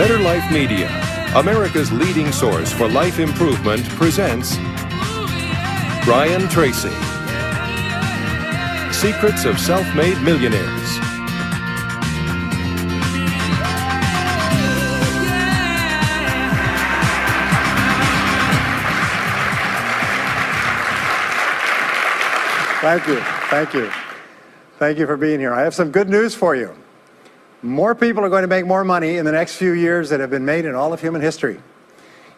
Better Life Media, America's leading source for life improvement, presents Brian Tracy. Secrets of Self-Made Millionaires. Thank you. Thank you. Thank you for being here. I have some good news for you. More people are going to make more money in the next few years than have been made in all of human history.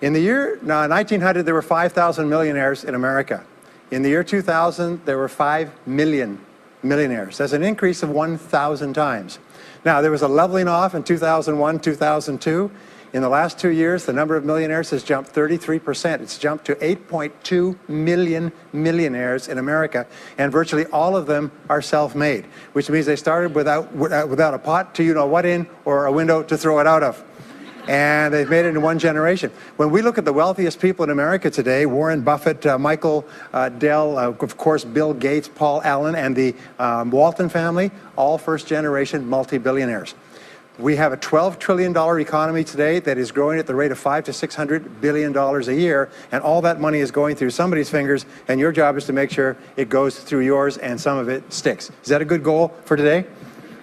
In the year 1900, there were 5,000 millionaires in America. In the year 2000, there were 5 million millionaires. That's an increase of 1,000 times. Now, there was a leveling off in 2001, 2002. In the last 2 years, the number of millionaires has jumped 33%. It's jumped to 8.2 million millionaires in America, and virtually all of them are self-made, which means they started without a pot to you-know-what in or a window to throw it out of. And they've made it in one generation. When we look at the wealthiest people in America today, Warren Buffett, Michael Dell, of course, Bill Gates, Paul Allen, and the Walton family, all first-generation multi-billionaires. We have a $12 trillion economy today that is growing at the rate of $500 to $600 billion a year, and all that money is going through somebody's fingers, and your job is to make sure it goes through yours and some of it sticks. Is that a good goal for today?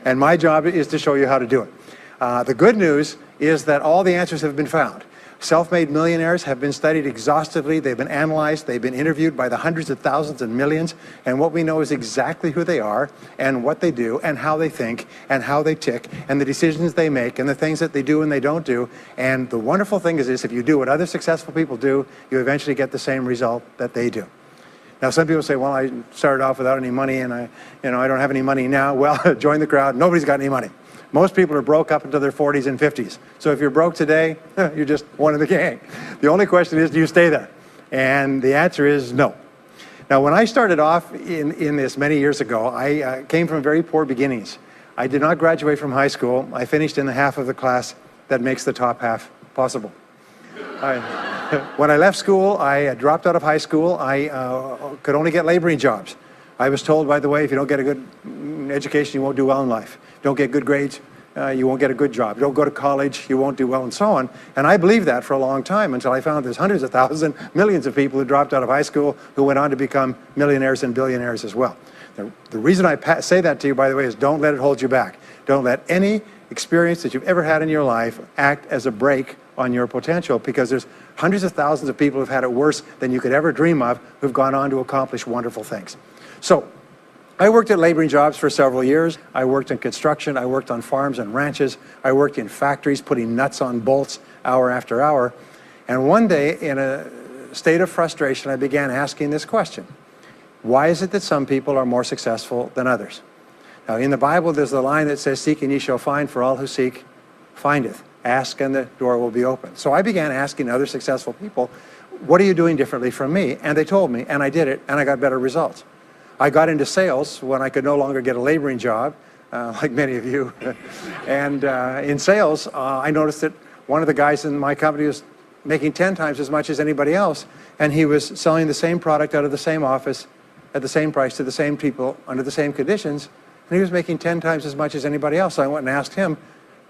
And my job is to show you how to do it. The good news is that all the answers have been found. Self-made millionaires have been studied exhaustively. They've been analyzed. They've been interviewed by the hundreds of thousands and millions. And what we know is exactly who they are and what they do and how they think and how they tick and the decisions they make and the things that they do and they don't do. And the wonderful thing is this: if you do what other successful people do, you eventually get the same result that they do. Now, some people say, well, I started off without any money and I don't have any money now. Well, join the crowd. Nobody's got any money. Most people are broke up until their 40s and 50s. So if you're broke today, you're just one of the gang. The only question is, do you stay there? And the answer is no. Now, when I started off in this many years ago, I came from very poor beginnings. I did not graduate from high school. I finished in the half of the class that makes the top half possible. When I left school, I dropped out of high school. I could only get laboring jobs. I was told, by the way, if you don't get a good education, you won't do well in life. Don't get good grades, you won't get a good job. Don't go to college, you won't do well, and so on. And I believed that for a long time until I found there's hundreds of thousands, millions of people who dropped out of high school who went on to become millionaires and billionaires as well. The reason I say that to you, by the way, is don't let it hold you back. Don't let any experience that you've ever had in your life act as a brake on your potential, because there's hundreds of thousands of people who've had it worse than you could ever dream of, who've gone on to accomplish wonderful things. So, I worked at laboring jobs for several years. I worked in construction. I worked on farms and ranches. I worked in factories putting nuts on bolts hour after hour. And one day, in a state of frustration, I began asking this question: why is it that some people are more successful than others? Now, in the Bible, there's the line that says, "Seek and ye shall find, for all who seek findeth. Ask and the door will be open." So I began asking other successful people, what are you doing differently from me? And they told me, and I did it, and I got better results. I got into sales when I could no longer get a laboring job, like many of you. And in sales, I noticed that one of the guys in my company was making 10 times as much as anybody else, and he was selling the same product out of the same office at the same price to the same people under the same conditions, and he was making 10 times as much as anybody else. So I went and asked him,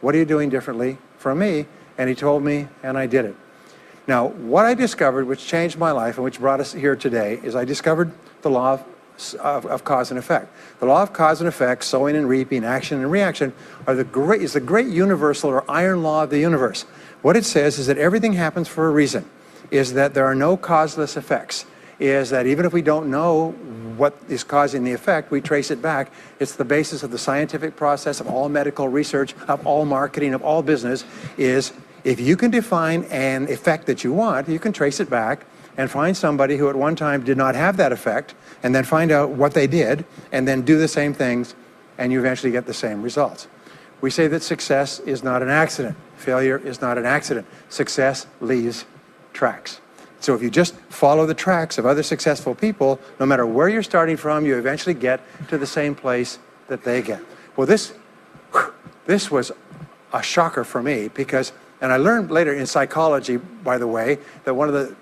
what are you doing differently from me? And he told me, and I did it. Now, what I discovered, which changed my life and which brought us here today, is I discovered the law of cause and effect. The law of cause and effect, sowing and reaping, action and reaction, is the great universal or iron law of the universe. What it says is that everything happens for a reason, is that there are no causeless effects, is that even if we don't know what is causing the effect, we trace it back. It's the basis of the scientific process, of all medical research, of all marketing, of all business, is if you can define an effect that you want, you can trace it back and find somebody who at one time did not have that effect, and then find out what they did, and then do the same things, and you eventually get the same results. We say that success is not an accident. Failure is not an accident. Success leaves tracks. So if you just follow the tracks of other successful people, no matter where you're starting from, you eventually get to the same place that they get. Well, this was a shocker for me, because, and I learned later in psychology, by the way, that one of the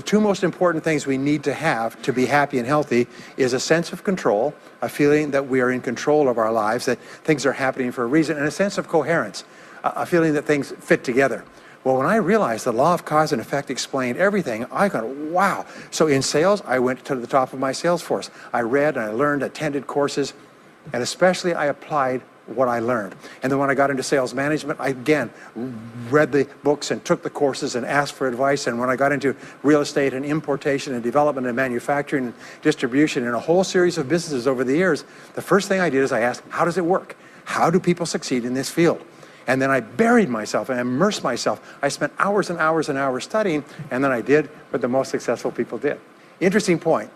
two most important things we need to have to be happy and healthy is a sense of control, a feeling that we are in control of our lives, that things are happening for a reason, and a sense of coherence. a feeling that things fit together. Well, when I realized the law of cause and effect explained everything, I thought, wow. So in sales, I went to the top of my sales force. I read and I learned, attended courses, and especially I applied what I learned. And then when I got into sales management, I again read the books and took the courses and asked for advice. And when I got into real estate and importation and development and manufacturing and distribution and a whole series of businesses over the years, the first thing I did is I asked, how does it work? How do people succeed in this field? And then I buried myself and immersed myself. I spent hours and hours and hours studying, and then I did what the most successful people did. Interesting point.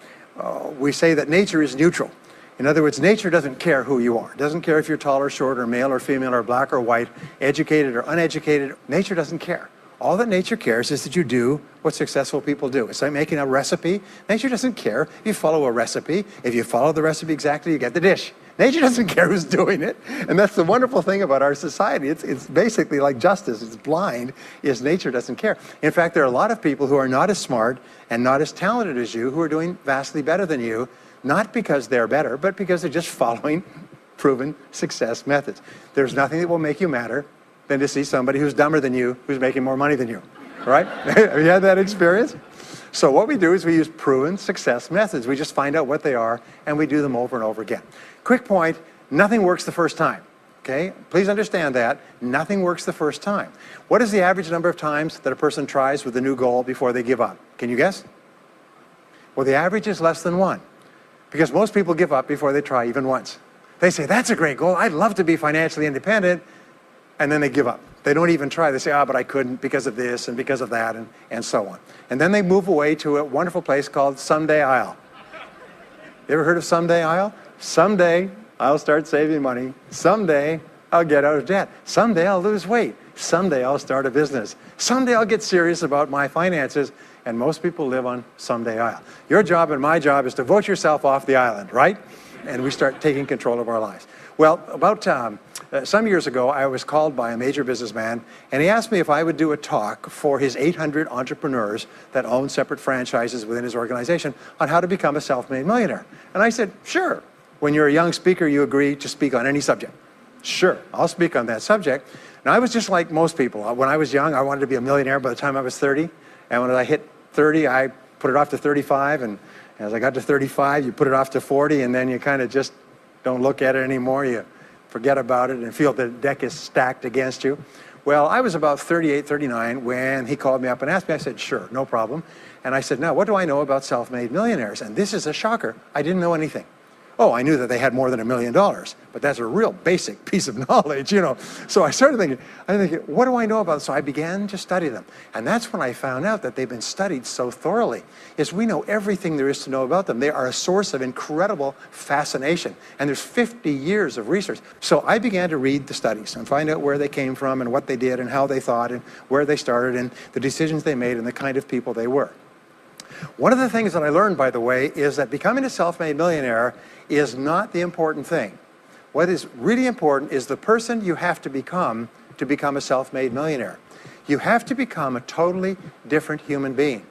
We say that nature is neutral. In other words, nature doesn't care who you are. It doesn't care if you're tall or short or male or female or black or white, educated or uneducated. Nature doesn't care. All that nature cares is that you do what successful people do. It's like making a recipe. Nature doesn't care if you follow a recipe. If you follow the recipe exactly, you get the dish. Nature doesn't care who's doing it. And that's the wonderful thing about our society. It's basically like justice. It's blind, is nature doesn't care. In fact, there are a lot of people who are not as smart and not as talented as you who are doing vastly better than you, not because they're better, but because they're just following proven success methods. There's nothing that will make you madder than to see somebody who's dumber than you, who's making more money than you, right? Have you had that experience? So what we do is we use proven success methods. We just find out what they are, and we do them over and over again. Quick point, nothing works the first time, okay? Please understand that. Nothing works the first time. What is the average number of times that a person tries with a new goal before they give up? Can you guess? Well, the average is less than 1, because most people give up before they try even once. They say, that's a great goal. I'd love to be financially independent, and then they give up. They don't even try. They say, but I couldn't because of this and because of that and so on. And then they move away to a wonderful place called Someday I'll. You ever heard of Someday I'll? Someday I'll start saving money. Someday I'll get out of debt. Someday I'll lose weight. Someday I'll start a business. Someday I'll get serious about my finances. And most people live on Someday I'll. Your job and my job is to vote yourself off the island, right? And we start taking control of our lives. Well, about some years ago, I was called by a major businessman, and he asked me if I would do a talk for his 800 entrepreneurs that own separate franchises within his organization on how to become a self-made millionaire. And I said, sure. When you're a young speaker, you agree to speak on any subject. Sure, I'll speak on that subject. Now, I was just like most people. When I was young, I wanted to be a millionaire by the time I was 30. And when I hit 30, I put it off to 35. And as I got to 35, you put it off to 40, and then you kind of just don't look at it anymore. You forget about it and feel the deck is stacked against you. Well, I was about 38, 39 when he called me up and asked me. I said, sure, no problem. And I said, now, what do I know about self-made millionaires? And this is a shocker. I didn't know anything. Oh, I knew that they had more than $1 million, but that's a real basic piece of knowledge, you know. So I started thinking, what do I know about them? So I began to study them. And that's when I found out that they've been studied so thoroughly, is we know everything there is to know about them. They are a source of incredible fascination. And there's 50 years of research. So I began to read the studies and find out where they came from and what they did and how they thought and where they started and the decisions they made and the kind of people they were. One of the things that I learned, by the way, is that becoming a self-made millionaire is not the important thing. What is really important is the person you have to become a self-made millionaire. You have to become a totally different human being.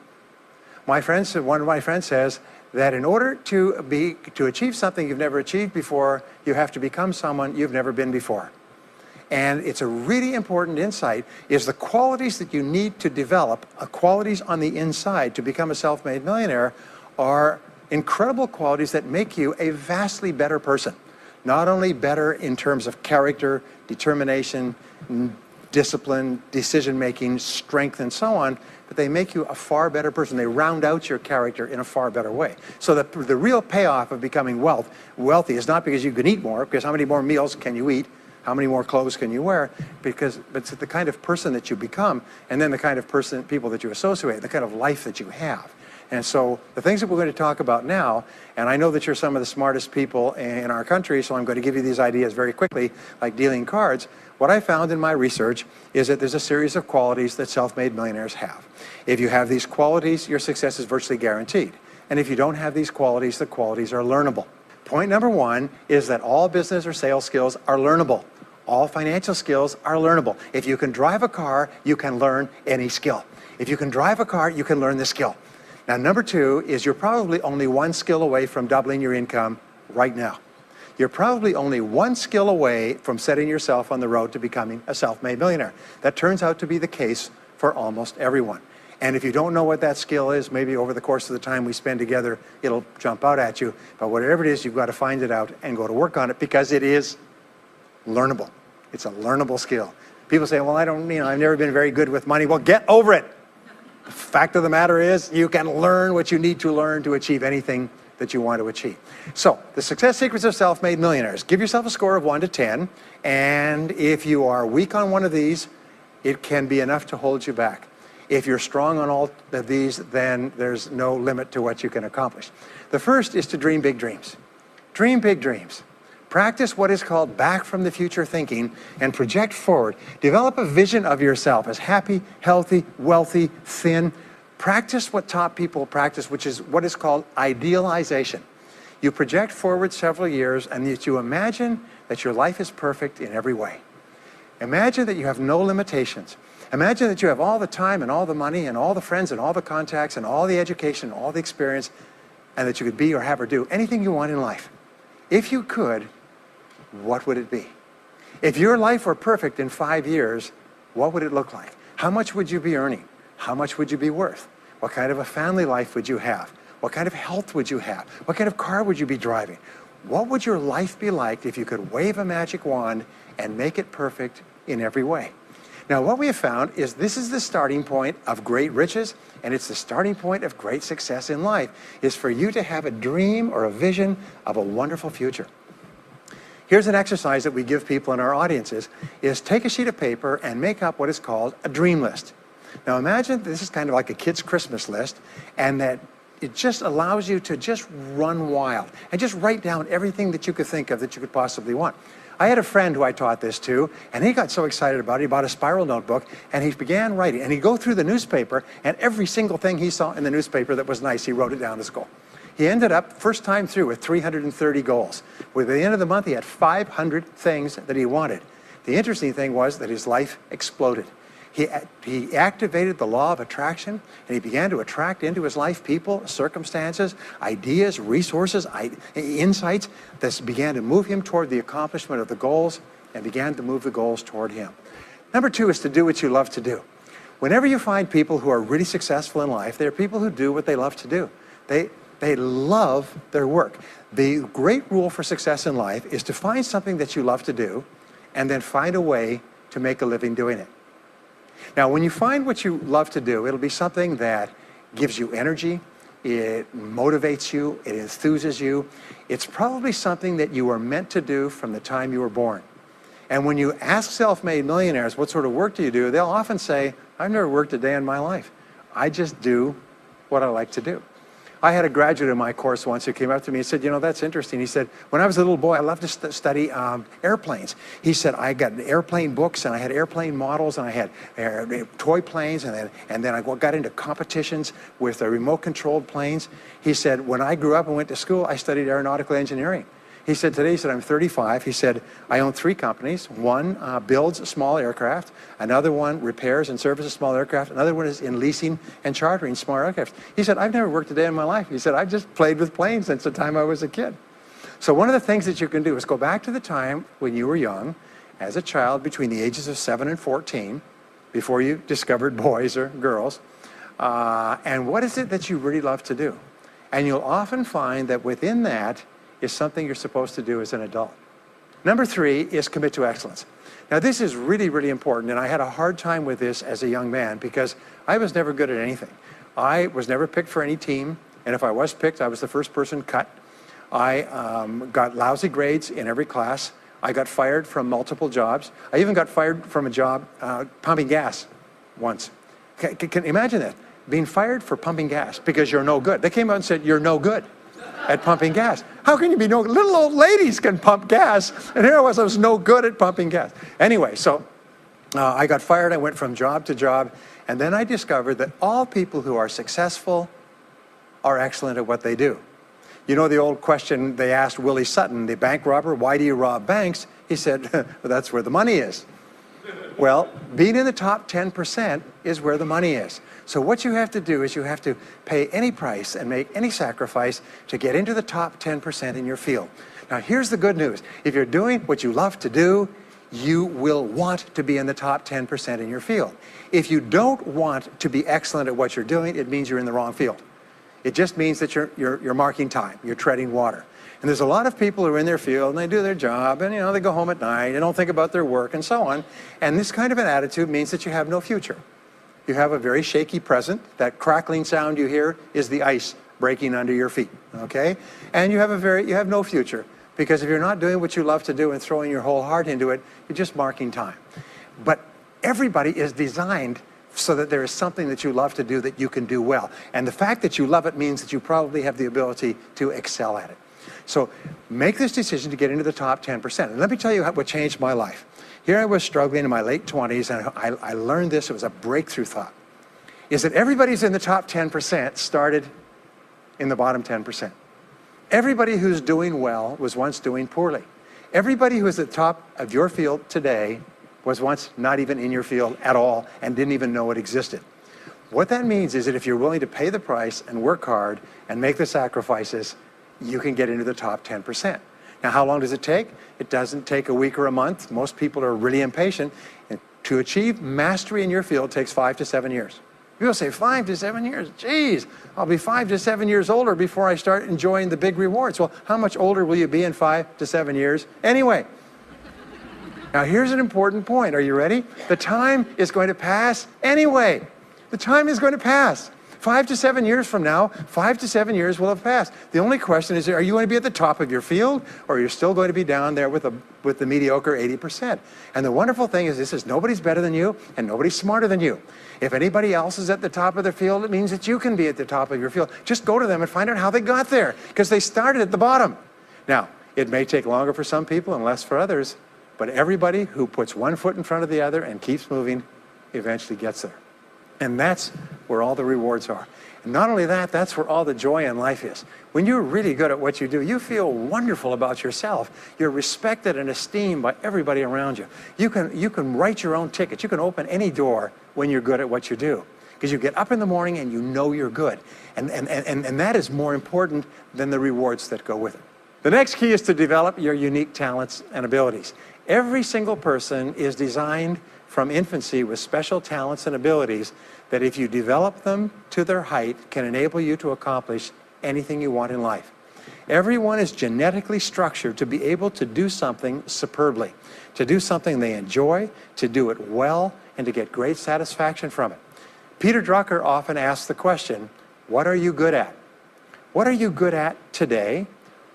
One of my friends says that in order to achieve something you've never achieved before, you have to become someone you've never been before. And it's a really important insight, is the qualities that you need to develop, qualities on the inside to become a self-made millionaire, are incredible qualities that make you a vastly better person. Not only better in terms of character, determination, discipline, decision-making, strength, and so on, but they make you a far better person. They round out your character in a far better way. So the real payoff of becoming wealthy is not because you can eat more, because how many more meals can you eat? How many more clothes can you wear? But it's the kind of person that you become, and then the kind of people that you associate, the kind of life that you have. And so the things that we're going to talk about now, and I know that you're some of the smartest people in our country, so I'm going to give you these ideas very quickly, like dealing cards. What I found in my research is that there's a series of qualities that self-made millionaires have. If you have these qualities, your success is virtually guaranteed. And if you don't have these qualities, the qualities are learnable. Point number one is that all business or sales skills are learnable. All financial skills are learnable. If you can drive a car, you can learn any skill. If you can drive a car, you can learn the skill. Now, number two is you're probably only one skill away from doubling your income right now. you're probably only one skill away from setting yourself on the road to becoming a self-made millionaire. That turns out to be the case for almost everyone. And if you don't know what that skill is, maybe over the course of the time we spend together, it'll jump out at you. But whatever it is, you've got to find it out and go to work on it, because it is learnable. It's a learnable skill. People say, well, I've never been very good with money. Well, get over it. The fact of the matter is, you can learn what you need to learn to achieve anything that you want to achieve. So, the success secrets of self-made millionaires. Give yourself a score of 1 to 10, and if you are weak on one of these, it can be enough to hold you back. If you're strong on all of these, then there's no limit to what you can accomplish. The first is to dream big dreams. Dream big dreams. Practice what is called back from the future thinking and project forward. Develop a vision of yourself as happy, healthy, wealthy, thin. Practice what top people practice, which is what is called idealization. You project forward several years and that you imagine that your life is perfect in every way. Imagine that you have no limitations. Imagine that you have all the time and all the money and all the friends and all the contacts and all the education and all the experience, and that you could be or have or do anything you want in life. If you could, what would it be? If your life were perfect in 5 years, what would it look like? How much would you be earning? How much would you be worth? What kind of a family life would you have? What kind of health would you have? What kind of car would you be driving? What would your life be like if you could wave a magic wand and make it perfect in every way? Now, what we have found is this is the starting point of great riches, and it's the starting point of great success in life, is for you to have a dream or a vision of a wonderful future. Here's an exercise that we give people in our audiences, is take a sheet of paper and make up what is called a dream list. Now imagine this is kind of like a kid's Christmas list, and that it just allows you to just run wild and just write down everything that you could think of that you could possibly want. I had a friend who I taught this to, and he got so excited about it, he bought a spiral notebook, and he began writing. And he'd go through the newspaper, and every single thing he saw in the newspaper that was nice, he wrote it down as a goal. He ended up, first time through, with 330 goals. With the end of the month, he had 500 things that he wanted. The interesting thing was that his life exploded. He activated the law of attraction, and he began to attract into his life people, circumstances, ideas, resources, insights that began to move him toward the accomplishment of the goals and began to move the goals toward him. Number 2 is to do what you love to do. Whenever you find people who are really successful in life, they're people who do what they love to do. They love their work. The great rule for success in life is to find something that you love to do and then find a way to make a living doing it. Now, when you find what you love to do, it'll be something that gives you energy, it motivates you, it enthuses you. It's probably something that you were meant to do from the time you were born. And when you ask self-made millionaires, what sort of work do you do? They'll often say, I've never worked a day in my life. I just do what I like to do. I had a graduate in my course once who came up to me and said, you know, that's interesting. He said, when I was a little boy, I loved to study airplanes. He said, I got airplane books, and I had airplane models, and I had toy planes, and then I got into competitions with remote-controlled planes. He said, when I grew up and went to school, I studied aeronautical engineering. He said, today, he said, I'm 35. He said, I own 3 companies. One builds small aircraft. Another one repairs and services small aircraft. Another one is in leasing and chartering small aircraft. He said, I've never worked a day in my life. He said, I've just played with planes since the time I was a kid. So one of the things that you can do is go back to the time when you were young, as a child between the ages of 7 and 14, before you discovered boys or girls, and what is it that you really love to do? And you'll often find that within that is something you're supposed to do as an adult. Number 3 is commit to excellence. Now this is really, really important, and I had a hard time with this as a young man because I was never good at anything. I was never picked for any team, and if I was picked, I was the first person cut. I got lousy grades in every class. I got fired from multiple jobs. I even got fired from a job pumping gas once. Can you imagine that? Being fired for pumping gas because you're no good. They came out and said, you're no good at pumping gas. How can you be no good? Little old ladies can pump gas, and here I was no good at pumping gas. Anyway, so I got fired. I went from job to job, and then I discovered that all people who are successful are excellent at what they do. You know the old question they asked Willie Sutton, the bank robber, why do you rob banks? He said, well, that's where the money is. Well, being in the top 10% is where the money is. So what you have to do is you have to pay any price and make any sacrifice to get into the top 10% in your field. Now, here's the good news. If you're doing what you love to do, you will want to be in the top 10% in your field. If you don't want to be excellent at what you're doing, it means you're in the wrong field. It just means that you're marking time, you're treading water. And there's a lot of people who are in their field and they do their job and they go home at night and don't think about their work and so on. And this kind of an attitude means that you have no future. You have a very shaky present. That crackling sound you hear is the ice breaking under your feet, okay? And you have no future, because if you're not doing what you love to do and throwing your whole heart into it, you're just marking time. But everybody is designed so that there is something that you love to do that you can do well. And the fact that you love it means that you probably have the ability to excel at it. So make this decision to get into the top 10%. And let me tell you what changed my life. Here I was struggling in my late 20s, and I learned this. It was a breakthrough thought. Is that everybody's in the top 10% started in the bottom 10%. Everybody who's doing well was once doing poorly. Everybody who is at the top of your field today was once not even in your field at all and didn't even know it existed. What that means is that if you're willing to pay the price and work hard and make the sacrifices, you can get into the top 10%. Now, how long does it take? It doesn't take a week or a month. Most people are really impatient. And to achieve mastery in your field takes 5 to 7 years. People say 5 to 7 years. Geez, I'll be 5 to 7 years older before I start enjoying the big rewards. Well, how much older will you be in 5 to 7 years anyway? Now, here's an important point. Are you ready? The time is going to pass anyway. The time is going to pass. 5 to 7 years from now, 5 to 7 years will have passed. The only question is, are you going to be at the top of your field, or you're still going to be down there with the mediocre 80%? And the wonderful thing is this is nobody's better than you, and nobody's smarter than you. If anybody else is at the top of their field, it means that you can be at the top of your field. Just go to them and find out how they got there, because they started at the bottom. Now, it may take longer for some people and less for others, but everybody who puts one foot in front of the other and keeps moving eventually gets there. And that's where all the rewards are. And not only that, that's where all the joy in life is. When you're really good at what you do, you feel wonderful about yourself. You're respected and esteemed by everybody around you. You can write your own ticket. You can open any door when you're good at what you do. Because you get up in the morning and you know you're good. And that is more important than the rewards that go with it. The next key is to develop your unique talents and abilities. Every single person is designed from infancy with special talents and abilities that, if you develop them to their height, can enable you to accomplish anything you want in life. Everyone is genetically structured to be able to do something superbly, to do something they enjoy, to do it well, and to get great satisfaction from it. Peter Drucker often asks the question, what are you good at? What are you good at today?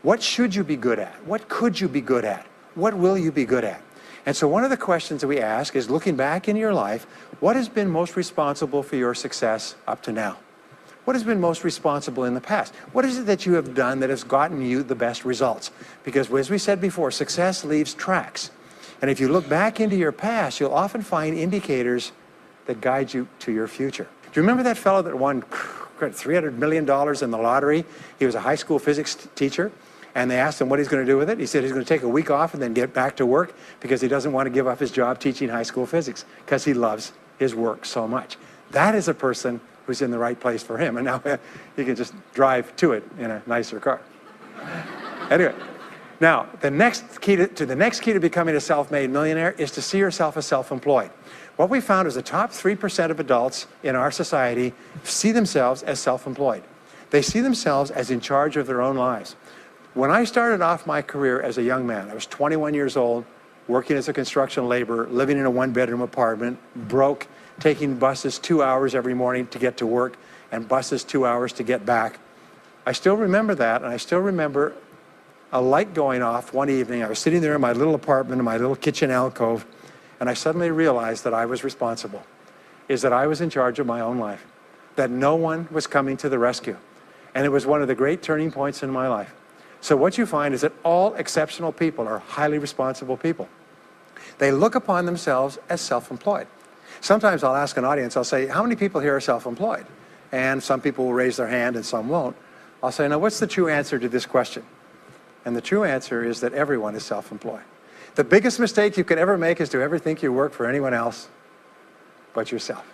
What should you be good at? What could you be good at? What will you be good at? And so one of the questions that we ask is, looking back in your life, what has been most responsible for your success up to now? What has been most responsible in the past? What is it that you have done that has gotten you the best results? Because as we said before, success leaves tracks. And if you look back into your past, you'll often find indicators that guide you to your future. Do you remember that fellow that won $300 million in the lottery? He was a high school physics teacher. And they asked him what he's going to do with it. He said he's going to take a week off and then get back to work, because he doesn't want to give up his job teaching high school physics, because he loves his work so much. That is a person who's in the right place for him. And now he can just drive to it in a nicer car. Anyway, now the next key to becoming a self-made millionaire is to see yourself as self-employed. What we found is the top 3% of adults in our society see themselves as self-employed. They see themselves as in charge of their own lives. When I started off my career as a young man, I was 21 years old, working as a construction laborer, living in a one-bedroom apartment, broke, taking buses 2 hours every morning to get to work, and buses 2 hours to get back. I still remember that, and I still remember a light going off one evening. I was sitting there in my little apartment, in my little kitchen alcove, and I suddenly realized that I was responsible, that I was in charge of my own life, that no one was coming to the rescue. And it was one of the great turning points in my life. So what you find is that all exceptional people are highly responsible people. They look upon themselves as self-employed. Sometimes I'll ask an audience, I'll say, how many people here are self-employed? And some people will raise their hand and some won't. I'll say, now what's the true answer to this question? And the true answer is that everyone is self-employed. The biggest mistake you could ever make is to ever think you work for anyone else but yourself.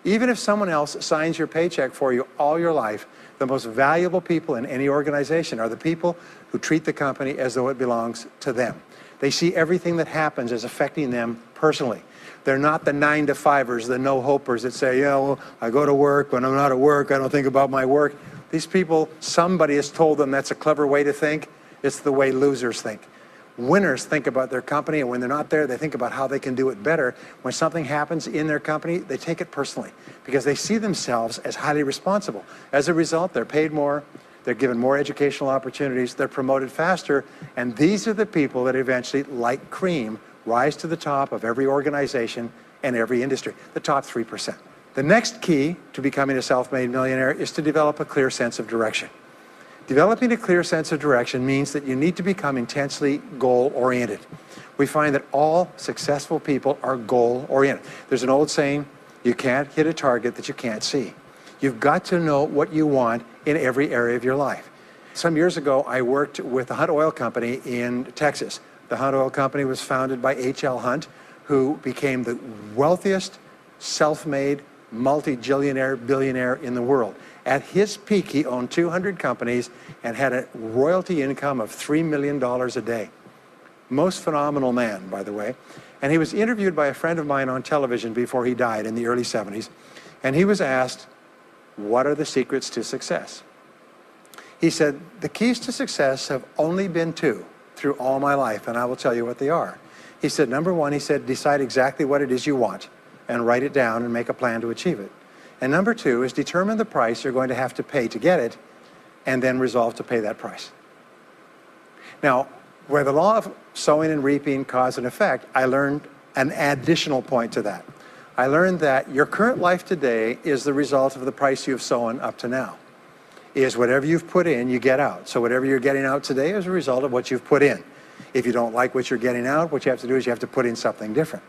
Even if someone else signs your paycheck for you all your life, The most valuable people in any organization are the people who treat the company as though it belongs to them. They see everything that happens as affecting them personally. They're not the 9-to-5ers, the no-hopers that say, yeah, well, I go to work. When I'm not at work, I don't think about my work. These people, somebody has told them that's a clever way to think. It's the way losers think. Winners think about their company, and when they're not there, they think about how they can do it better. When something happens in their company, they take it personally because they see themselves as highly responsible. As a result, they're paid more, they're given more educational opportunities, they're promoted faster, and these are the people that eventually, like cream, rise to the top of every organization and every industry, the top 3%. The next key to becoming a self-made millionaire is to develop a clear sense of direction. Developing a clear sense of direction means that you need to become intensely goal-oriented. We find that all successful people are goal-oriented. There's an old saying, you can't hit a target that you can't see. You've got to know what you want in every area of your life. Some years ago, I worked with the Hunt Oil Company in Texas. The Hunt Oil Company was founded by H.L. Hunt, who became the wealthiest, self-made, multi-jillionaire billionaire in the world. At his peak, he owned 200 companies and had a royalty income of $3 million a day. Most phenomenal man, by the way. And he was interviewed by a friend of mine on television before he died in the early 70s. And he was asked, what are the secrets to success? He said, the keys to success have only been two through all my life, and I will tell you what they are. He said, number one, he said, decide exactly what it is you want and write it down and make a plan to achieve it. And number two is determine the price you're going to have to pay to get it and then resolve to pay that price. Now, where the law of sowing and reaping cause and effect, I learned an additional point to that. I learned that your current life today is the result of the price you've sown up to now. Is whatever you've put in, you get out. So whatever you're getting out today is a result of what you've put in. If you don't like what you're getting out, what you have to do is you have to put in something different.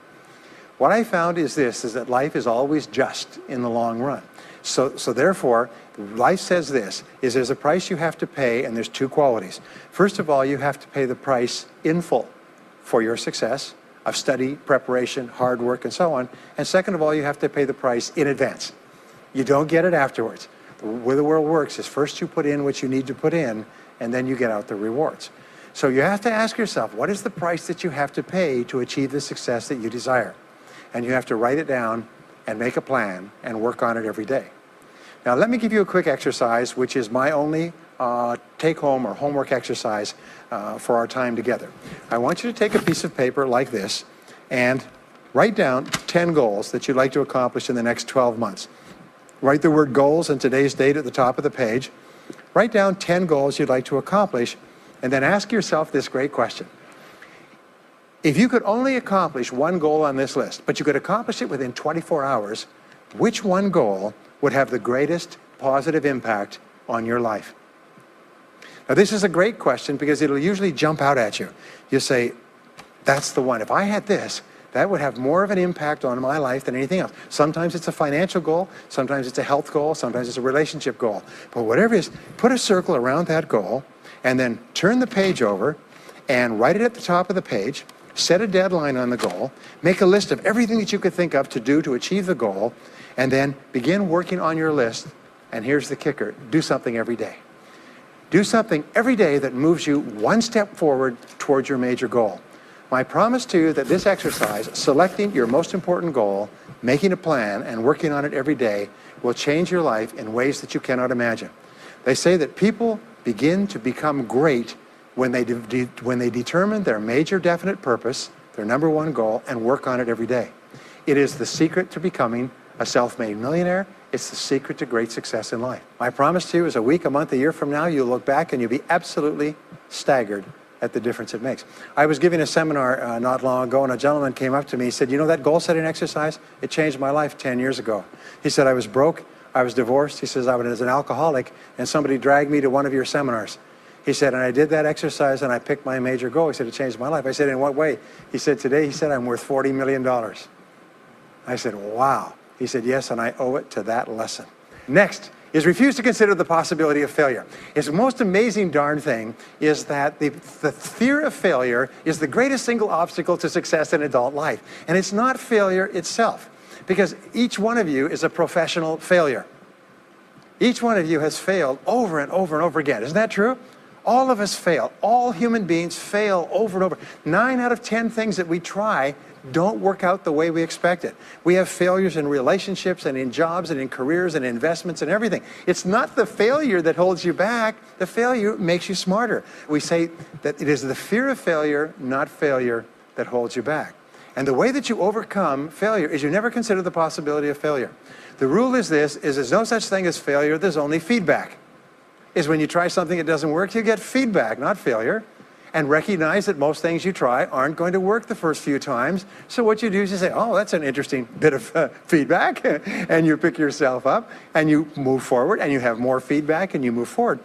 What I found is this, is that life is always just in the long run. So therefore, life says this, is there's a price you have to pay, and there's two qualities. First of all, you have to pay the price in full for your success of study, preparation, hard work, and so on. And second of all, you have to pay the price in advance. You don't get it afterwards. The way the world works is first you put in what you need to put in, and then you get out the rewards. So you have to ask yourself, what is the price that you have to pay to achieve the success that you desire? And you have to write it down and make a plan and work on it every day. Now let me give you a quick exercise, which is my only take-home or homework exercise for our time together. I want you to take a piece of paper like this and write down 10 goals that you'd like to accomplish in the next 12 months. Write the word goals and today's date at the top of the page. Write down 10 goals you'd like to accomplish, and then ask yourself this great question. If you could only accomplish one goal on this list, but you could accomplish it within 24 hours, which one goal would have the greatest positive impact on your life? Now this is a great question because it'll usually jump out at you. You say, that's the one. If I had this, that would have more of an impact on my life than anything else. Sometimes it's a financial goal, sometimes it's a health goal, sometimes it's a relationship goal. But whatever it is, put a circle around that goal and then turn the page over and write it at the top of the page, set a deadline on the goal, make a list of everything that you could think of to do to achieve the goal, and then begin working on your list. And here's the kicker, do something every day. Do something every day that moves you one step forward towards your major goal. My promise to you that this exercise, selecting your most important goal, making a plan, and working on it every day, will change your life in ways that you cannot imagine. They say that people begin to become great when they determine their major definite purpose, their number one goal, and work on it every day. It is the secret to becoming a self-made millionaire. It's the secret to great success in life. My promise to you is a week, a month, a year from now, you'll look back and you'll be absolutely staggered at the difference it makes. I was giving a seminar not long ago, and a gentleman came up to me. He said, you know that goal-setting exercise? It changed my life 10 years ago. He said, I was broke, I was divorced. He says, I was an alcoholic, and somebody dragged me to one of your seminars. He said, and I did that exercise, and I picked my major goal. He said, it changed my life. I said, in what way? He said, today, he said, I'm worth $40 million. I said, wow. He said, yes, and I owe it to that lesson. Next is refuse to consider the possibility of failure. It's the most amazing darn thing is that the fear of failure is the greatest single obstacle to success in adult life. And it's not failure itself, because each one of you is a professional failure. Each one of you has failed over and over and over again. Isn't that true? All of us fail. All human beings fail over and over. 9 out of 10 things that we try don't work out the way we expected. We have failures in relationships and in jobs and in careers and investments and everything. It's not the failure that holds you back. The failure makes you smarter. We say that it is the fear of failure, not failure, that holds you back. And the way that you overcome failure is you never consider the possibility of failure. The rule is this, is there's no such thing as failure, there's only feedback. Is when you try something that doesn't work, you get feedback, not failure. And recognize that most things you try aren't going to work the first few times. So what you do is you say, oh, that's an interesting bit of feedback. And you pick yourself up and you move forward and you have more feedback and you move forward.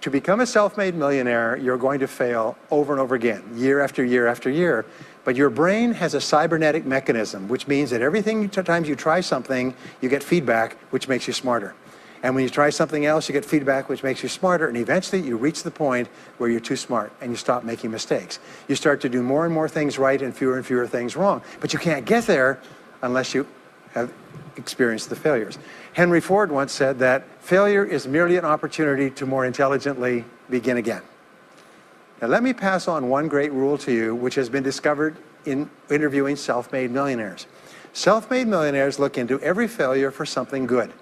To become a self-made millionaire, you're going to fail over and over again, year after year after year. But your brain has a cybernetic mechanism, which means that every time you try something, you get feedback, which makes you smarter. And when you try something else, you get feedback, which makes you smarter. And eventually, you reach the point where you're too smart and you stop making mistakes. You start to do more and more things right and fewer things wrong. But you can't get there unless you have experienced the failures. Henry Ford once said that failure is merely an opportunity to more intelligently begin again. Now, let me pass on one great rule to you, which has been discovered in interviewing self-made millionaires. Self-made millionaires look into every failure for something good.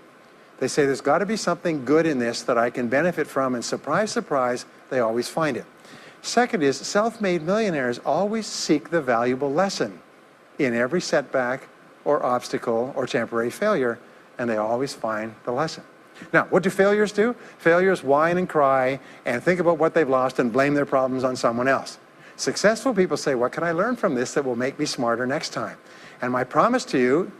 They say, there's got to be something good in this that I can benefit from, and surprise, surprise, they always find it. Second is, self-made millionaires always seek the valuable lesson in every setback or obstacle or temporary failure, and they always find the lesson. Now, what do failures do? Failures whine and cry and think about what they've lost and blame their problems on someone else. Successful people say, what can I learn from this that will make me smarter next time? And my promise to you,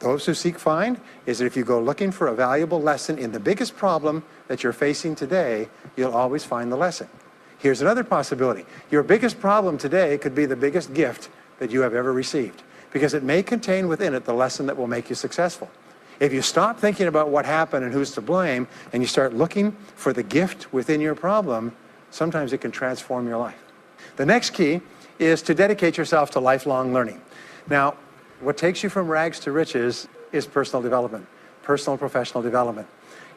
those who seek find, is that if you go looking for a valuable lesson in the biggest problem that you're facing today, you'll always find the lesson. Here's another possibility. Your biggest problem today could be the biggest gift that you have ever received, because it may contain within it the lesson that will make you successful. If you stop thinking about what happened and who's to blame, and you start looking for the gift within your problem, sometimes it can transform your life. The next key is to dedicate yourself to lifelong learning. Now, what takes you from rags to riches is personal development, personal and professional development.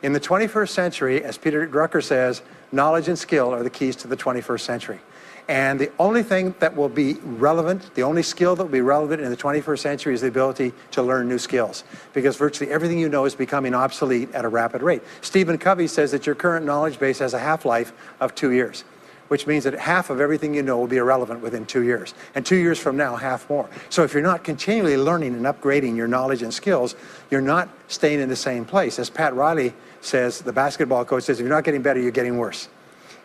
In the 21st century, as Peter Drucker says, knowledge and skill are the keys to the 21st century. And the only thing that will be relevant, the only skill that will be relevant in the 21st century is the ability to learn new skills, because virtually everything you know is becoming obsolete at a rapid rate. Stephen Covey says that your current knowledge base has a half-life of 2 years, which means that half of everything you know will be irrelevant within 2 years. And 2 years from now, half more. So if you're not continually learning and upgrading your knowledge and skills, you're not staying in the same place. As Pat Riley says, the basketball coach says, if you're not getting better, you're getting worse.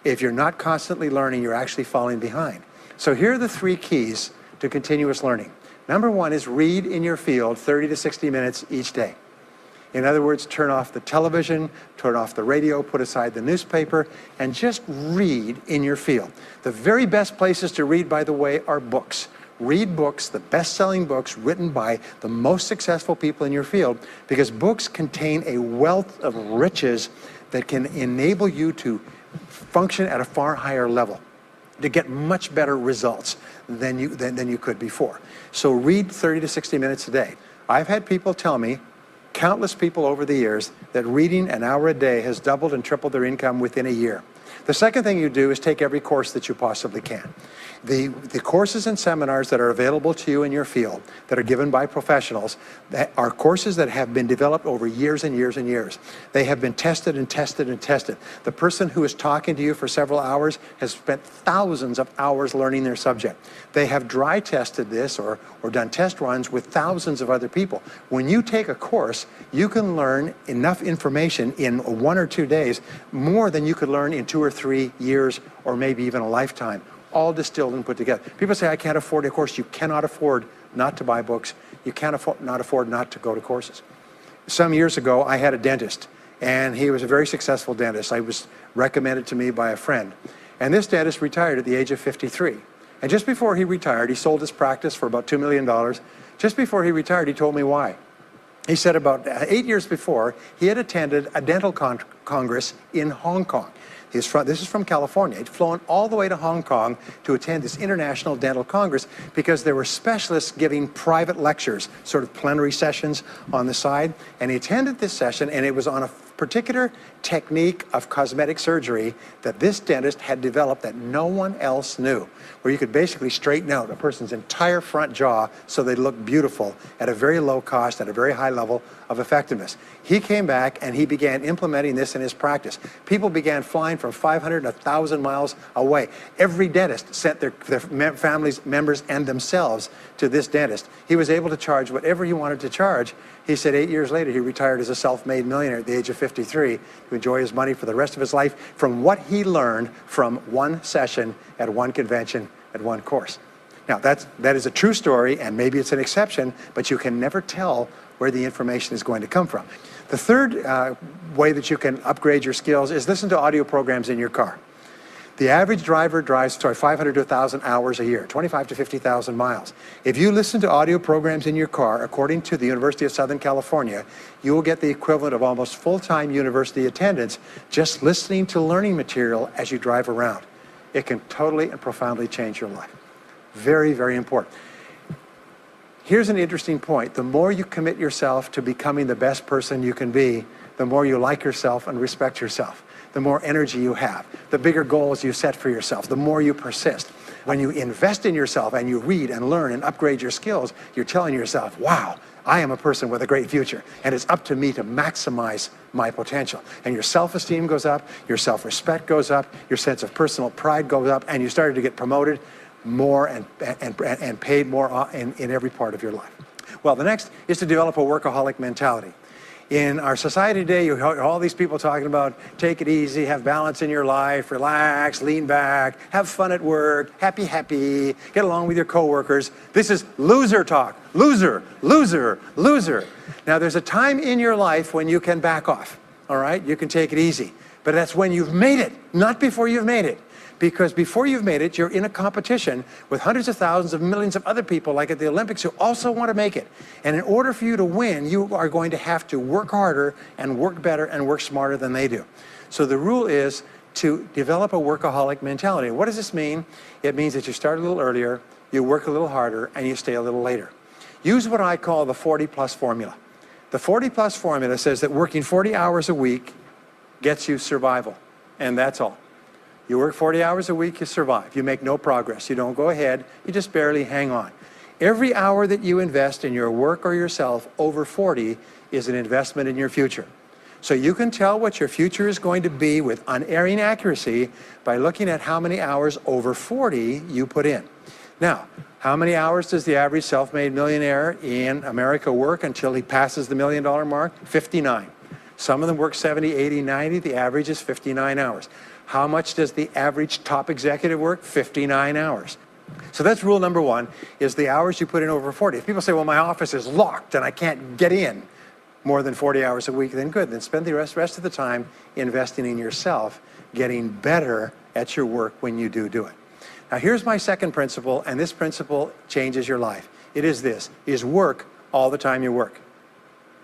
If you're not constantly learning, you're actually falling behind. So here are the 3 keys to continuous learning. Number 1 is read in your field 30 to 60 minutes each day. In other words, turn off the television, turn off the radio, put aside the newspaper, and just read in your field. The very best places to read, by the way, are books. Read books, the best-selling books written by the most successful people in your field, because books contain a wealth of riches that can enable you to function at a far higher level, to get much better results than you could before. So read 30 to 60 minutes a day. I've had people tell me, countless people over the years, that reading an hour a day has doubled and tripled their income within a year. The second thing you do is take every course that you possibly can. The courses and seminars that are available to you in your field that are given by professionals that are courses that have been developed over years and years and years. They have been tested and tested and tested. The person who is talking to you for several hours has spent thousands of hours learning their subject. They have dry tested this or done test runs with thousands of other people. When you take a course, you can learn enough information in 1 or 2 days, more than you could learn in 2 or 3 years or maybe even a lifetime, all distilled and put together. People say, I can't afford a course. You cannot afford not to buy books. You can't afford not to go to courses. Some years ago, I had a dentist, and he was a very successful dentist. I was recommended to me by a friend. And this dentist retired at the age of 53. And just before he retired, he sold his practice for about $2 million. Just before he retired, he told me why. He said about 8 years before, he had attended a dental congress in Hong Kong. This is from California. He'd flown all the way to Hong Kong to attend this international dental congress because there were specialists giving private lectures, sort of plenary sessions on the side. And he attended this session, and it was on a particular technique of cosmetic surgery that this dentist had developed that no one else knew, where you could basically straighten out a person's entire front jaw so they look beautiful at a very low cost, at a very high level of effectiveness. He came back and he began implementing this in his practice. People began flying from 500 and 1,000 miles away. Every dentist sent their families, members, and themselves to this dentist. He was able to charge whatever he wanted to charge. He said 8 years later, he retired as a self-made millionaire at the age of 53 to enjoy his money for the rest of his life from what he learned from one session at one convention at one course. Now, that is a true story, and maybe it's an exception, but you can never tell where the information is going to come from. The third way that you can upgrade your skills is listen to audio programs in your car. The average driver drives 500 to 1,000 hours a year, 25 to 50,000 miles. If you listen to audio programs in your car, according to the University of Southern California, you will get the equivalent of almost full-time university attendance just listening to learning material as you drive around. It can totally and profoundly change your life. Very, very important. Here's an interesting point. The more you commit yourself to becoming the best person you can be, the more you like yourself and respect yourself. The more energy you have, the bigger goals you set for yourself, the more you persist. When you invest in yourself and you read and learn and upgrade your skills, you're telling yourself, wow, I am a person with a great future, and it's up to me to maximize my potential. And your self-esteem goes up, your self-respect goes up, your sense of personal pride goes up, and you started to get promoted more and paid more in every part of your life. Well, the next is to develop a workaholic mentality. In our society today, you hear all these people talking about take it easy, have balance in your life, relax, lean back, have fun at work, happy, get along with your coworkers. This is loser talk. Loser, loser, loser. Now, there's a time in your life when you can back off, all right? You can take it easy. But that's when you've made it, not before you've made it. Because before you've made it, you're in a competition with hundreds of thousands of millions of other people, like at the Olympics, who also want to make it. And in order for you to win, you are going to have to work harder and work better and work smarter than they do. So the rule is to develop a workaholic mentality. What does this mean? It means that you start a little earlier, you work a little harder, and you stay a little later. Use what I call the 40-plus formula. The 40-plus formula says that working 40 hours a week gets you survival, and that's all. You work 40 hours a week, you survive. You make no progress. You don't go ahead. You just barely hang on. Every hour that you invest in your work or yourself over 40 is an investment in your future. So you can tell what your future is going to be with unerring accuracy by looking at how many hours over 40 you put in. Now, how many hours does the average self-made millionaire in America work until he passes the $1 million mark? 59. Some of them work 70, 80, 90. The average is 59 hours. How much does the average top executive work? 59 hours. So that's rule number one, is the hours you put in over 40. If people say, well, my office is locked and I can't get in more than 40 hours a week, then good. Then spend the rest of the time investing in yourself, getting better at your work when you do it. Now, here's my second principle, and this principle changes your life. It is this, is work all the time you work.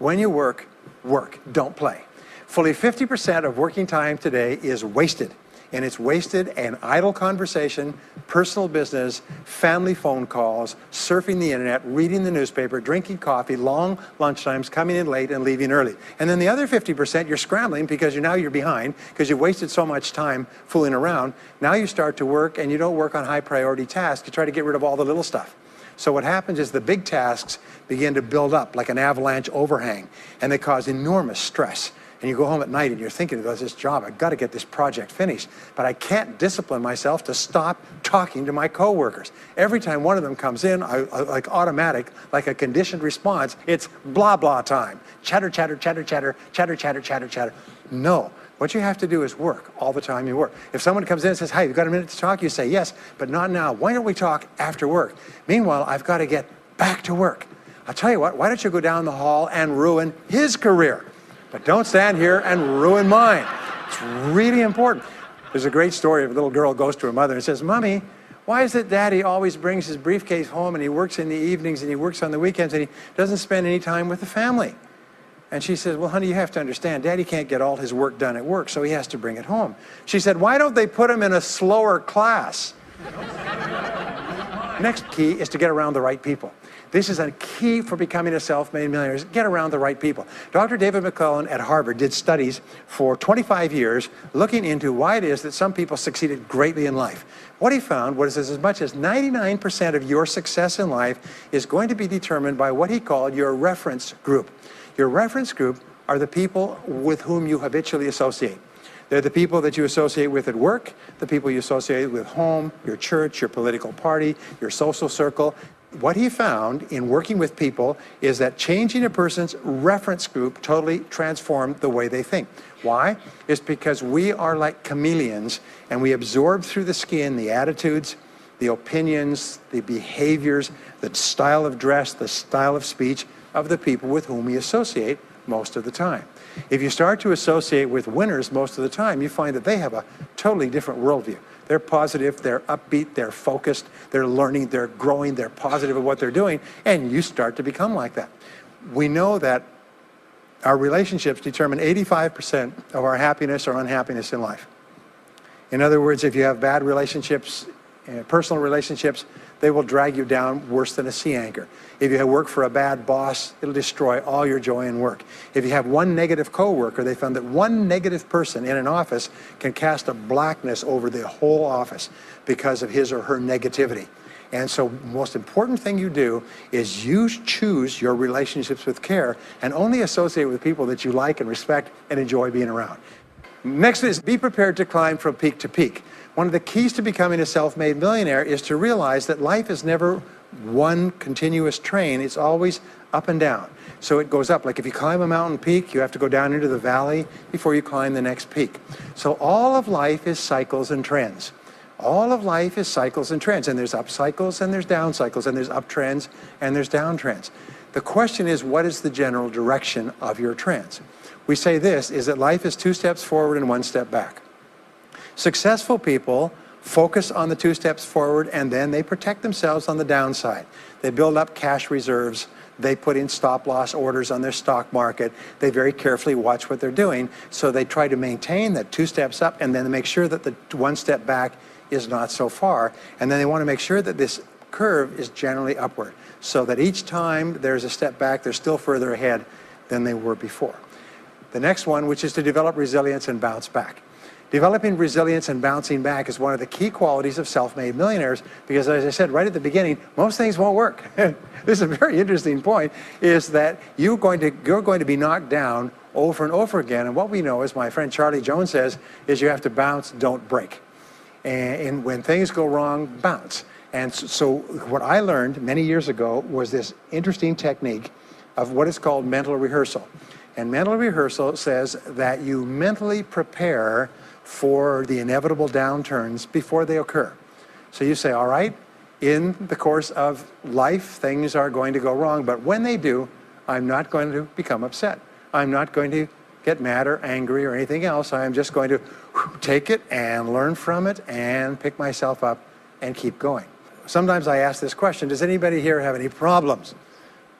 When you work, work, don't play. Fully 50% of working time today is wasted. And it's wasted in idle conversation, personal business, family phone calls, surfing the internet, reading the newspaper, drinking coffee, long lunchtimes, coming in late and leaving early. And then the other 50%, you're scrambling because you're behind because you wasted so much time fooling around. Now you start to work and you don't work on high priority tasks. You try to get rid of all the little stuff. So what happens is the big tasks begin to build up like an avalanche overhang, and they cause enormous stress. And you go home at night and you're thinking about this job, I've got to get this project finished, but I can't discipline myself to stop talking to my coworkers. Every time one of them comes in, like automatic, like a conditioned response, it's blah, blah time. Chatter, chatter, chatter, chatter, chatter, chatter, chatter, chatter. No, what you have to do is work all the time you work. If someone comes in and says, hey, you've got a minute to talk, you say, yes, but not now. Why don't we talk after work? Meanwhile, I've got to get back to work. I'll tell you what, why don't you go down the hall and ruin his career? But don't stand here and ruin mine. It's really important. There's a great story of a little girl goes to her mother and says, Mommy, why is it Daddy always brings his briefcase home and he works in the evenings and he works on the weekends and he doesn't spend any time with the family? And she says, well, honey, you have to understand, Daddy can't get all his work done at work, so he has to bring it home. She said, why don't they put him in a slower class? Next key is to get around the right people. This is a key for becoming a self-made millionaire, is get around the right people. Dr. David McClellan at Harvard did studies for 25 years looking into why it is that some people succeeded greatly in life. What he found was as much as 99% of your success in life is going to be determined by what he called your reference group. Your reference group are the people with whom you habitually associate. They're the people that you associate with at work, the people you associate with home, your church, your political party, your social circle. What he found in working with people is that changing a person's reference group totally transformed the way they think. Why? It's because we are like chameleons, and we absorb through the skin the attitudes, the opinions, the behaviors, the style of dress, the style of speech of the people with whom we associate most of the time. If you start to associate with winners most of the time, you find that they have a totally different worldview. They're positive, they're upbeat, they're focused, they're learning, they're growing, they're positive of what they're doing, and you start to become like that. We know that our relationships determine 85% of our happiness or unhappiness in life. In other words, if you have bad relationships, personal relationships, they will drag you down worse than a sea anchor. If you work for a bad boss, it'll destroy all your joy in work. If you have one negative coworker, they found that one negative person in an office can cast a blackness over the whole office because of his or her negativity. And so the most important thing you do is you choose your relationships with care and only associate with people that you like and respect and enjoy being around. Next is be prepared to climb from peak to peak. One of the keys to becoming a self-made millionaire is to realize that life is never one continuous train. It's always up and down. So it goes up. Like if you climb a mountain peak, you have to go down into the valley before you climb the next peak. So all of life is cycles and trends. All of life is cycles and trends. And there's up cycles and there's down cycles and there's up trends and there's down trends. The question is, what is the general direction of your trends? We say this, is that life is 2 steps forward and 1 step back. Successful people focus on the 2 steps forward and then they protect themselves on the downside. They build up cash reserves. They put in stop loss orders on their stock market. They very carefully watch what they're doing. So they try to maintain that 2 steps up and then they make sure that the 1 step back is not so far. And then they want to make sure that this curve is generally upward so that each time there's a step back, they're still further ahead than they were before. The next one, which is to develop resilience and bounce back. Developing resilience and bouncing back is one of the key qualities of self-made millionaires because, as I said right at the beginning, most things won't work. This is a very interesting point, is that you're going to be knocked down over and over again. And what we know, as my friend Charlie Jones says, is you have to bounce, don't break. And when things go wrong, bounce. And so what I learned many years ago was this interesting technique of what is called mental rehearsal. And mental rehearsal says that you mentally prepare for the inevitable downturns before they occur. So you say, all right, in the course of life, things are going to go wrong, but when they do, I'm not going to become upset. I'm not going to get mad or angry or anything else. I'm just going to take it and learn from it and pick myself up and keep going. Sometimes I ask this question, does anybody here have any problems?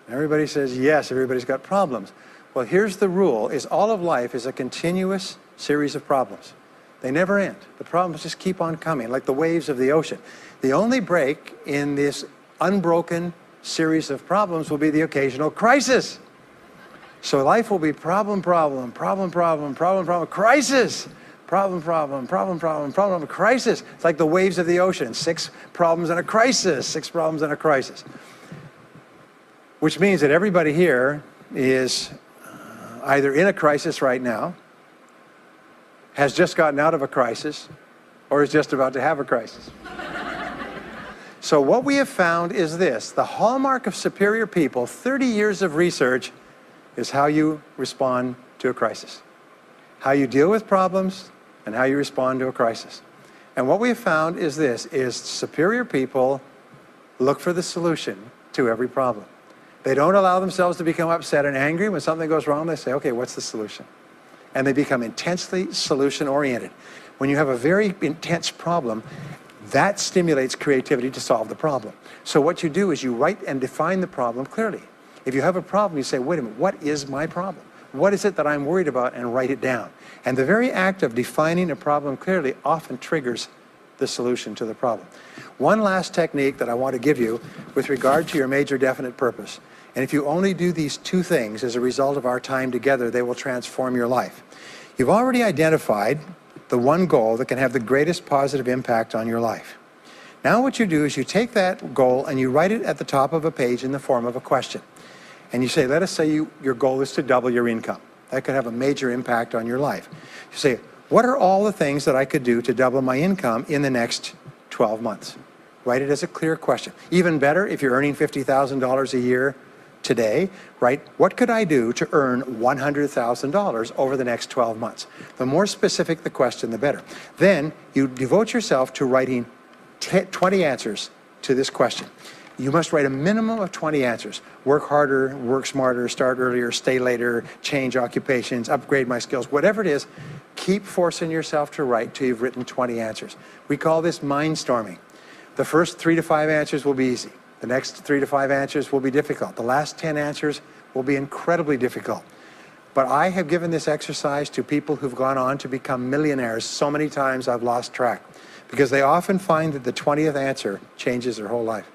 Everybody says yes, everybody's got problems. Well, here's the rule, is all of life is a continuous series of problems. They never end. The problems just keep on coming, like the waves of the ocean. The only break in this unbroken series of problems will be the occasional crisis. So life will be problem, problem, problem, problem, problem, problem, crisis. Problem, problem, problem, problem, problem, crisis. It's like the waves of the ocean. 6 problems and a crisis. 6 problems and a crisis. Which means that everybody here is either in a crisis right now, has just gotten out of a crisis, or is just about to have a crisis. So what we have found is this: the hallmark of superior people, 30 years of research, is how you respond to a crisis. How you deal with problems and how you respond to a crisis. And what we have found is this, is superior people look for the solution to every problem. They don't allow themselves to become upset and angry. When something goes wrong, they say, okay, what's the solution? And they become intensely solution-oriented. When you have a very intense problem, that stimulates creativity to solve the problem. So what you do is you write and define the problem clearly. If you have a problem, you say, wait a minute, what is my problem? What is it that I'm worried about? And write it down. And the very act of defining a problem clearly often triggers the solution to the problem. One last technique that I want to give you with regard to your major definite purpose. And if you only do these two things as a result of our time together, they will transform your life. You've already identified the one goal that can have the greatest positive impact on your life. Now what you do is you take that goal and you write it at the top of a page in the form of a question. And you say, let us say your goal is to double your income. That could have a major impact on your life. You say, what are all the things that I could do to double my income in the next 12 months? Write it as a clear question. Even better, if you're earning $50,000 a year today, write, what could I do to earn $100,000 over the next 12 months? The more specific the question, the better. Then you devote yourself to writing 20 answers to this question. You must write a minimum of 20 answers. Work harder, work smarter, start earlier, stay later, change occupations, upgrade my skills, whatever it is, keep forcing yourself to write till you've written 20 answers. We call this mindstorming. The first 3 to 5 answers will be easy. The next 3 to 5 answers will be difficult. The last 10 answers will be incredibly difficult. But I have given this exercise to people who've gone on to become millionaires so many times I've lost track, because they often find that the 20th answer changes their whole life.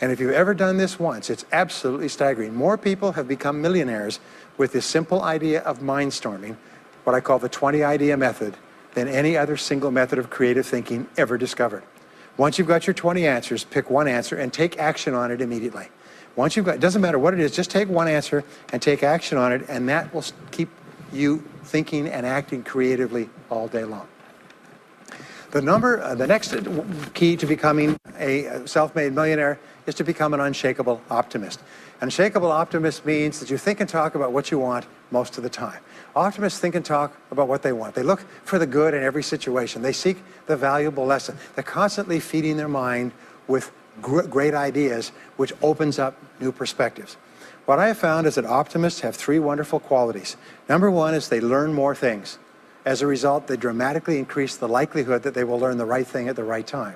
And if you've ever done this once, it's absolutely staggering. More people have become millionaires with this simple idea of mindstorming, what I call the 20 idea method, than any other single method of creative thinking ever discovered. Once you've got your 20 answers, pick one answer and take action on it immediately. Once you've got, it doesn't matter what it is, just take one answer and take action on it, and that will keep you thinking and acting creatively all day long. The next key to becoming a self-made millionaire is to become an unshakable optimist. An unshakable optimist means that you think and talk about what you want most of the time. Optimists think and talk about what they want. They look for the good in every situation. They seek the valuable lesson. They're constantly feeding their mind with great ideas, which opens up new perspectives. What I have found is that optimists have 3 wonderful qualities. Number 1 is they learn more things. As a result, they dramatically increase the likelihood that they will learn the right thing at the right time.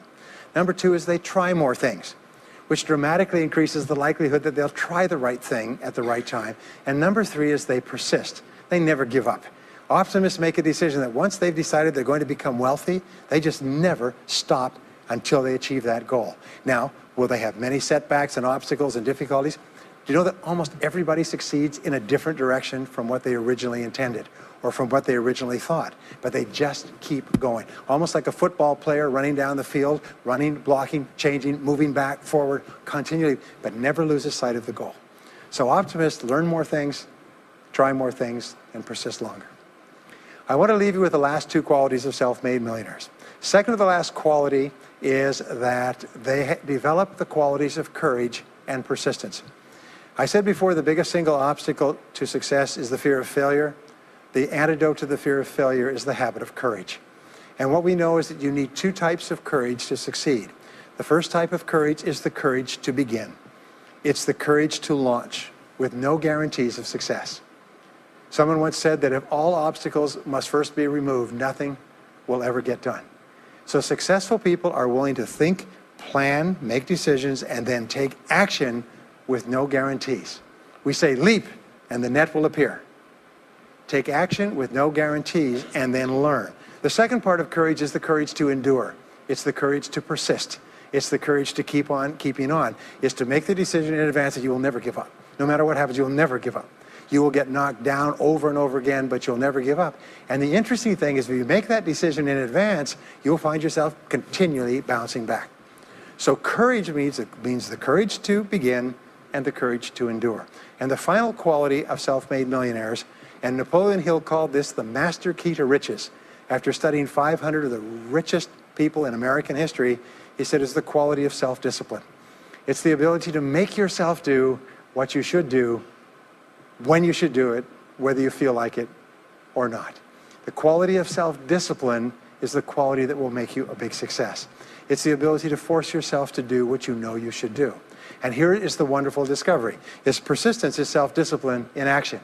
Number 2 is they try more things, which dramatically increases the likelihood that they'll try the right thing at the right time. And number 3 is they persist. They never give up. Optimists make a decision that once they've decided they're going to become wealthy, they just never stop until they achieve that goal. Now, will they have many setbacks and obstacles and difficulties? Do you know that almost everybody succeeds in a different direction from what they originally intended or from what they originally thought? But they just keep going. Almost like a football player running down the field, running, blocking, changing, moving back, forward, continually, but never loses sight of the goal. So optimists learn more things, try more things, and persist longer. I want to leave you with the last 2 qualities of self-made millionaires. Second to the last quality is that they develop the qualities of courage and persistence. I said before, the biggest single obstacle to success is the fear of failure. The antidote to the fear of failure is the habit of courage. And what we know is that you need 2 types of courage to succeed. The first type of courage is the courage to begin. It's the courage to launch with no guarantees of success. Someone once said that if all obstacles must first be removed, nothing will ever get done. So successful people are willing to think, plan, make decisions, and then take action with no guarantees. We say leap and the net will appear. Take action with no guarantees and then learn. The second part of courage is the courage to endure. It's the courage to persist. It's the courage to keep on keeping on. It's to make the decision in advance that you will never give up. No matter what happens, you will never give up. You will get knocked down over and over again, but you'll never give up. And the interesting thing is if you make that decision in advance, you'll find yourself continually bouncing back. So courage means the courage to begin and the courage to endure. And the final quality of self-made millionaires, and Napoleon Hill called this the master key to riches. After studying 500 of the richest people in American history, he said it's the quality of self-discipline. It's the ability to make yourself do what you should do, when you should do it, whether you feel like it or not. The quality of self-discipline is the quality that will make you a big success. It's the ability to force yourself to do what you know you should do. And here is the wonderful discovery. Is persistence is self-discipline in action.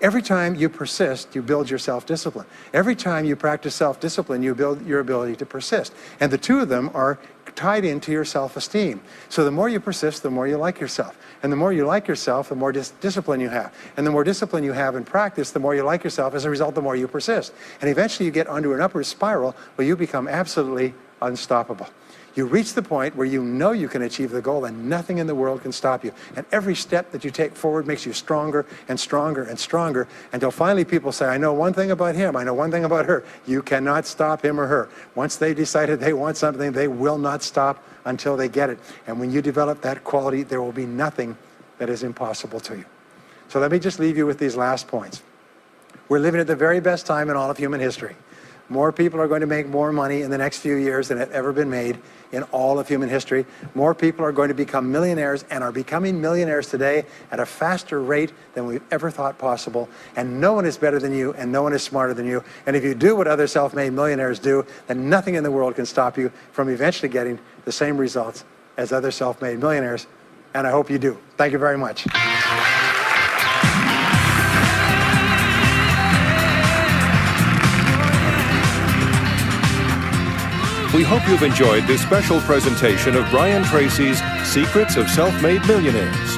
Every time you persist, you build your self-discipline. Every time you practice self-discipline, you build your ability to persist. And the 2 of them are tied into your self-esteem. So the more you persist, the more you like yourself. And the more you like yourself, the more discipline you have. And the more discipline you have in practice, the more you like yourself. As a result, the more you persist. And eventually you get onto an upward spiral where you become absolutely unstoppable. You reach the point where you know you can achieve the goal and nothing in the world can stop you. And every step that you take forward makes you stronger and stronger and stronger until finally people say, I know one thing about him, I know one thing about her. You cannot stop him or her. Once they decided they want something, they will not stop until they get it. And when you develop that quality, there will be nothing that is impossible to you. So let me just leave you with these last points. We're living at the very best time in all of human history. More people are going to make more money in the next few years than have ever been made in all of human history. More people are going to become millionaires and are becoming millionaires today at a faster rate than we've ever thought possible. And no one is better than you and no one is smarter than you. And if you do what other self-made millionaires do, then nothing in the world can stop you from eventually getting the same results as other self-made millionaires. And I hope you do. Thank you very much. We hope you've enjoyed this special presentation of Brian Tracy's Secrets of Self-Made Millionaires.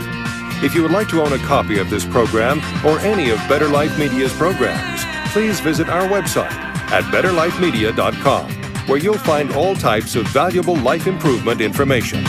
If you would like to own a copy of this program or any of Better Life Media's programs, please visit our website at betterlifemedia.com, where you'll find all types of valuable life improvement information.